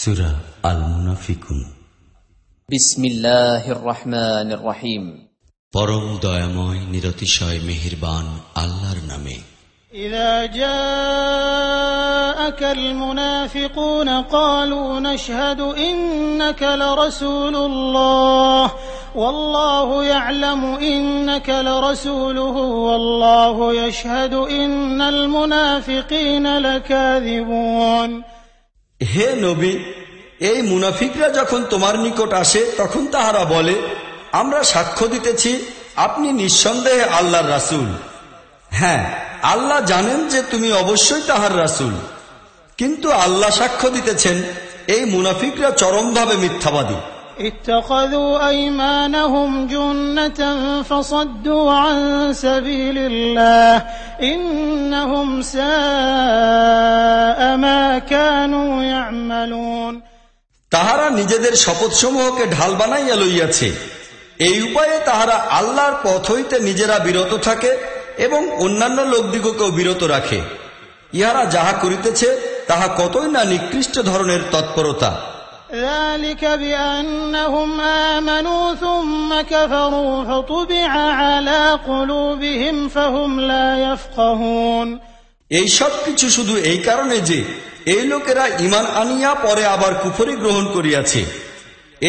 সূরা আল মুনাফিকুন। বিসমিল্লাহির রহমানির রহিম। পরম দয়াময় নিরতিশয় মেহেরবান আল্লাহর নামে। إذا جاءك المنافقون قالوا نشهد إنك لرسول الله والله يعلم إنك لرسوله والله يشهد إن المنافقين لكاذبون। হে নবী, এই মুনাফিকরা যখন তোমার নিকট আসে তখন তাহারা বলে, আমরা সাক্ষ্য দিতেছি আপনি নিঃসন্দেহে আল্লাহর রাসূল। হ্যাঁ, আল্লাহ জানেন যে তুমি অবশ্যই তাহার রাসূল, কিন্তু আল্লাহ সাক্ষ্য দিতেছেন এই মুনাফিকরা চরমভাবে মিথ্যাবাদী। اتخذوا أيمانهم جنة فصدوا عن سبيل الله إنهم ساء ما كانوا يعملون। তাহারা নিজেদের শপথসমূহকে ঢাল বানাইয়া লইয়াছে, এই উপায়ে তাহারা আল্লাহর পথ হইতে নিজেরা বিরত থাকে এবং অন্যান্য লোকদিগকেও বিরত রাখে। ইহারা যাহা করিতেছে তাহা কতই না নিকৃষ্ট ধরনের তৎপরতা। ذلك بأنهم آمنوا ثم كفروا فطبع على قلوبهم فهم لا يفقهون। এই সব কিছু শুধু এই কারণে যে এই লোকেরা ঈমান আনিয়া পরে আবার কুফরি গ্রহণ করিয়াছে,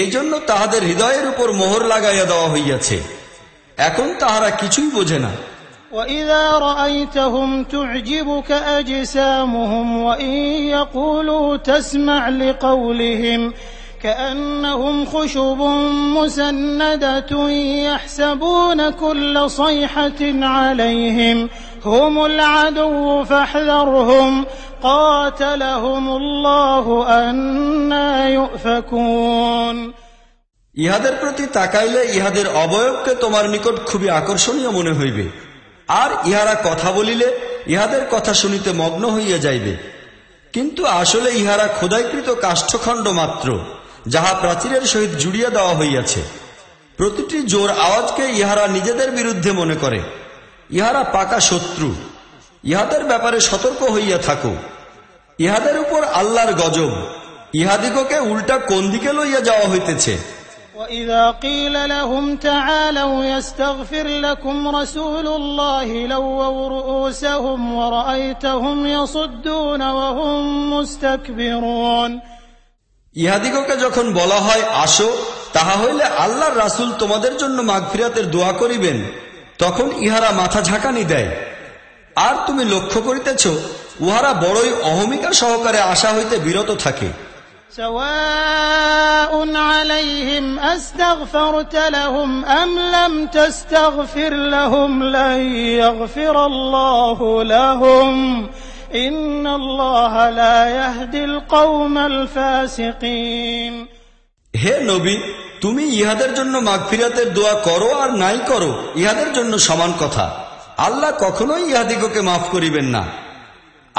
এই জন্য তাহাদের হৃদয়ের উপর মোহর লাগাইয়া দেওয়া হইয়াছে, এখন তাহারা কিছুই বোঝে না। وَإِذَا رَأَيْتَهُمْ تُعْجِبُكَ أَجْسَامُهُمْ وَإِنْ يَقُولُوا تَسْمَعْ لِقَوْلِهِمْ كَأَنَّهُمْ خُشُبٌ مُّسَنَّدَةٌ يَحْسَبُونَ كُلَّ صَيْحَةٍ عَلَيْهِمْ هُمُ الْعَدُوُّ فَاحْذَرْهُمْ قَاتَلَهُمُ اللَّهُ أَنَّى يُؤْفَكُونَ। ইহাদের প্রতি তাকাইলে ইহাদের অবয়বকে তোমার নিকট খুবই আকর্ষণীয় মনে হইবে, আর ইহারা কথা বলিলে ইহাদের কথা শুনিতে মগ্ন হইয়া যাইবে, কিন্তু আসলে ইহারা খোদাইকৃত কাষ্ঠখণ্ড মাত্র, যাহা প্রাচীরের সহিত জুড়িয়া দেওয়া হইয়াছে। প্রতিটি জোর আওয়াজকে ইহারা নিজেদের বিরুদ্ধে মনে করে। ইহারা পাকা শত্রু, ইহাদের ব্যাপারে সতর্ক হইয়া থাকো। ইহাদের উপর আল্লাহর গজব, ইহাদিগকে উল্টা কোন দিকে লইয়া যাওয়া হইতেছে। وَإِذَا قِيلَ لَهُمْ تَعَالَوْا يَسْتَغْفِرْ لَكُمْ رَسُولُ اللَّهِ لَوَّوْا رُءُوسَهُمْ وَرَأَيْتَهُمْ يَصُدُّونَ وَهُمْ مُسْتَكْبِرُونَ। ইহাদিগকে যখন বলা হয় আসো, তাহা হইলে আল্লাহর রাসূল তোমাদের জন্য মাগফিরাতের দোয়া করিবেন, তখন ইহারা মাথা ঝাঁকানি দেয়। আর তুমি লক্ষ্য করিতেছ উহারা বড়ই অহমিকা সহকারে আশা হইতে বিরত থাকে। سواء عليهم أستغفرت لهم أم لم تستغفر لهم لن يغفر الله لهم إن الله لا يهدي القوم الفاسقين। হে নবী, তুমি ইহাদের জন্য মাগফিরাতের দোয়া করো আর নাই করো, ইহাদের জন্য সমান কথা। আল্লাহ কখনোই ইহাদিগকে মাফ করিবেন না।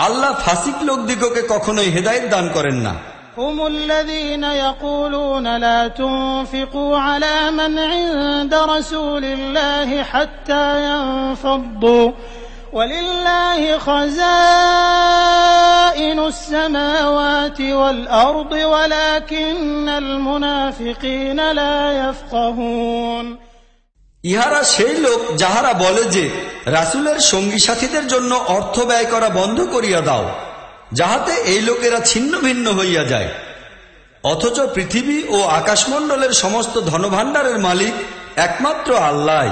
আল্লাহ ফাসিক লোকদিগকে কখনোই হেদায়েত দান করেন না। هم الذين يقولون لا تنفقوا على من عند رسول الله حتى ينفضوا ولله خزائن السماوات والأرض ولكن المنافقين لا يفقهون। ইহারা সেই লোক যাহারা বলে যে রাসূলের সঙ্গী সাথীদের জন্য অর্থ ব্যয় করা বন্ধ করিয়া দাও, যাহাতে এই লোকেরা ছিন্ন ভিন্ন হইয়া যায়, অথচ পৃথিবী ও আকাশমণ্ডলের সমস্ত ধনভাণ্ডারের মালিক একমাত্র আল্লাহ।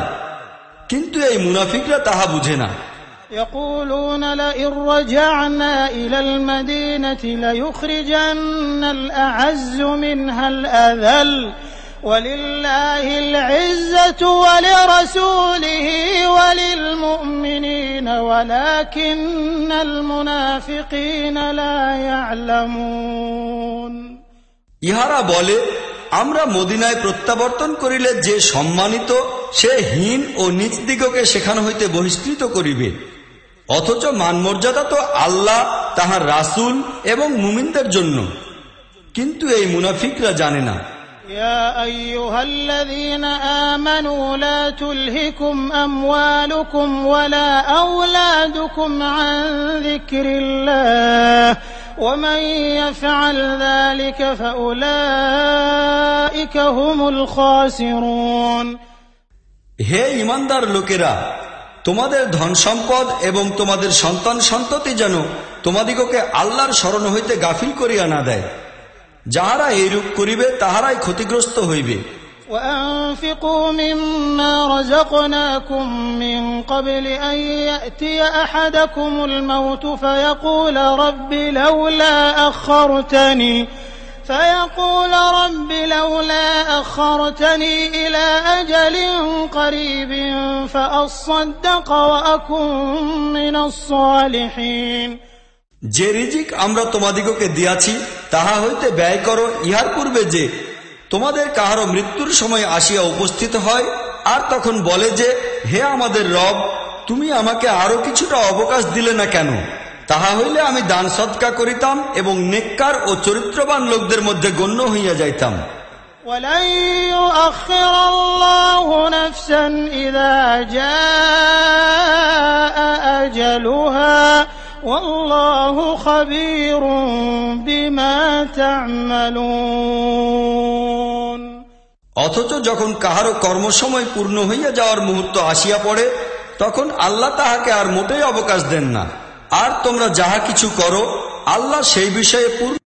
কিন্তু এই মুনাফিকরা তাহা বুঝে না। يقولون لئن رجعنا إلى المدينة ليخرجن الأعز منها الأذل ولله العزة ولرسوله وللمؤمنين ولكن المنافقين لا يعلمون। ইহারা বলে আমরা মদিনায় প্রত্যাবর্তন করিলে যে সম্মানিত সে হীন ও নিচ দিগকে সেখান হইতে বহিষ্কৃত করিবে, অথচ মানমর্যাদা তো আল্লাহ, তাহার রাসূল এবং মুমিনদের জন্য। কিন্তু এই মুনাফিকরা জানে না। يا أيها الذين آمنوا لا تلهكم أموالكم ولا أولادكم عن ذكر الله ومن يفعل ذلك فأولئك هم الخاسرون হে ঈমানদার লোকেরা, তোমাদের ধন সম্পদ এবং তোমাদের সন্তান সন্ততি যেন তোমাদিগকে আল্লাহর শরণ হইতে গাফিল করিয়া না দেয়। যাহারা এইরূপ করিবে তাহারাই ক্ষতিগ্রস্ত হইবে। وأنفقوا مما رزقناكم من قبل أن يأتي أحدكم الموت فيقول رب لولا أخرتني إلى أجل قريب فأصدق وأكن من الصالحين যে রিজিক আমরা তোমাদিগকে দিয়াছি তাহা হইতে ব্যয় করো, ইহার পূর্বে যে তোমাদের কাহারও মৃত্যুর সময় আসিয়া উপস্থিত হয়, আর তখন বলে যে, হে আমাদের রব, তুমি আমাকে আরো কিছুটা অবকাশ দিলে না কেন? তাহা হইলে আমি দান সদকা করিতাম এবং নেককার ও চরিত্রবান লোকদের মধ্যে গণ্য হইয়া যাইতাম। وَلَن يُؤَخِّرَ اللَّهُ نَفْسًا إِذَا جَاءَ أَجَلُهَا وَاللَّهُ خَبِيرٌ بِمَا تَعْمَلُونَ অথচ যখন কাহারও কর্মসময় পূর্ণ হইয়া যাওয়ার মুহূর্ত আসিয়া পড়ে, তখন আল্লাহ তাহাকে আর মোটেই অবকাশ দেন না। আর তোমরা যাহা কিছু করো, আল্লাহ সেই বিষয়ে পূর্ণ